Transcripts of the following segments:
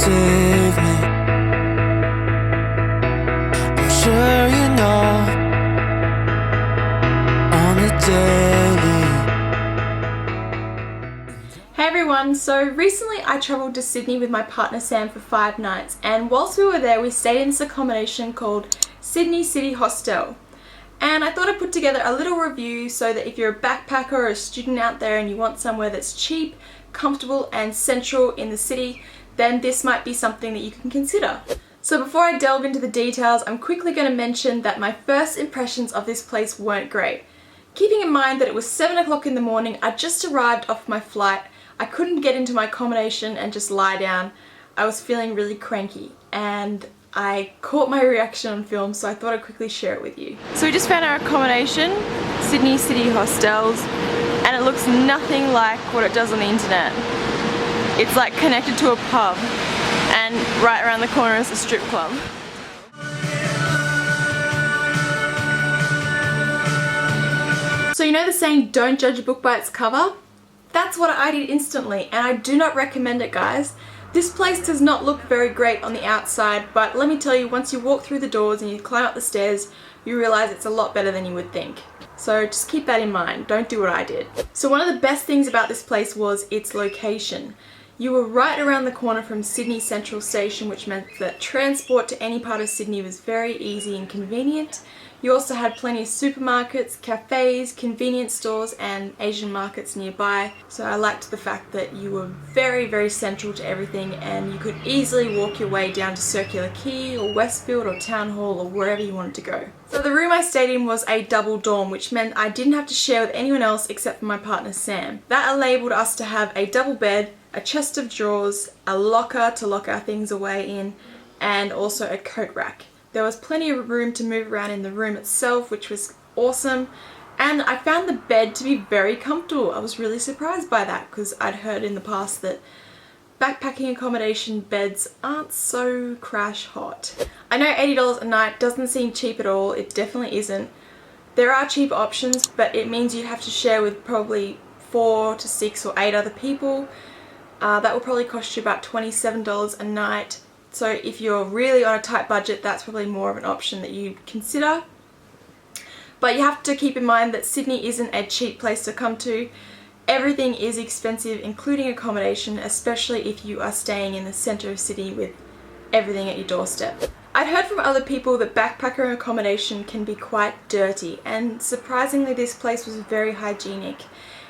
deceive me. I'm sure you know on the daily. Hey everyone, so recently I travelled to Sydney with my partner Sam for 5 nights, and whilst we were there we stayed in this accommodation called Sydney City Hostel. And I thought I'd put together a little review so that if you're a backpacker or a student out there and you want somewhere that's cheap, comfortable and central in the city, then this might be something that you can consider. So before I delve into the details, I'm quickly going to mention that my first impressions of this place weren't great. Keeping in mind that it was 7 o'clock in the morning, I just arrived off my flight, I couldn't get into my accommodation and just lie down. I was feeling really cranky and I caught my reaction on film, so I thought I'd quickly share it with you. So we just found our accommodation, Sydney City Hostels, and it looks nothing like what it does on the internet. It's like connected to a pub, and right around the corner is a strip club. So you know the saying, don't judge a book by its cover? That's what I did instantly, and I do not recommend it, guys. This place does not look very great on the outside, but let me tell you, once you walk through the doors and you climb up the stairs, you realize it's a lot better than you would think. So just keep that in mind, don't do what I did. So one of the best things about this place was its location. You were right around the corner from Sydney Central Station, which meant that transport to any part of Sydney was very easy and convenient. You also had plenty of supermarkets, cafes, convenience stores and Asian markets nearby. So I liked the fact that you were very, very central to everything and you could easily walk your way down to Circular Quay or Westfield or Town Hall or wherever you wanted to go. So the room I stayed in was a double dorm, which meant I didn't have to share with anyone else except for my partner Sam. That enabled us to have a double bed, a chest of drawers, a locker to lock our things away in, and also a coat rack. There was plenty of room to move around in the room itself, which was awesome, and I found the bed to be very comfortable. I was really surprised by that because I'd heard in the past that backpacking accommodation beds aren't so crash hot. I know $80 a night doesn't seem cheap at all, it definitely isn't. There are cheaper options, but it means you have to share with probably 4 to 6 or 8 other people. That will probably cost you about $27 a night. So if you're really on a tight budget, that's probably more of an option that you consider. But you have to keep in mind that Sydney isn't a cheap place to come to. Everything is expensive, including accommodation, especially if you are staying in the centre of Sydney with everything at your doorstep. I'd heard from other people that backpacker accommodation can be quite dirty, and surprisingly this place was very hygienic.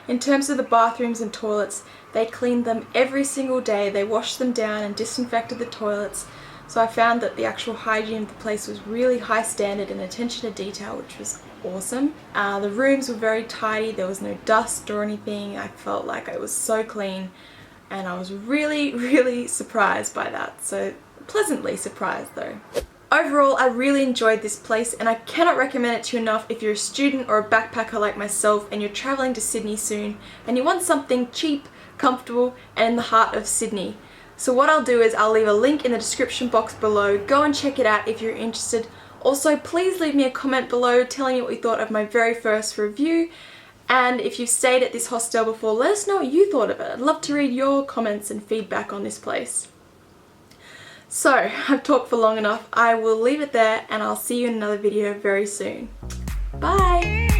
In terms of the bathrooms and toilets, they cleaned them every single day, they washed them down and disinfected the toilets, so I found that the actual hygiene of the place was really high standard and attention to detail, which was awesome. The rooms were very tidy, there was no dust or anything. I felt like it was so clean and I was really surprised by that, so pleasantly surprised though. Overall, I really enjoyed this place and I cannot recommend it to you enough if you're a student or a backpacker like myself and you're travelling to Sydney soon and you want something cheap, comfortable and in the heart of Sydney. So what I'll do is I'll leave a link in the description box below. Go and check it out if you're interested. Also, please leave me a comment below telling me what you thought of my very first review, and if you've stayed at this hostel before, let us know what you thought of it. I'd love to read your comments and feedback on this place. So, I've talked for long enough. I will leave it there and I'll see you in another video very soon. Bye!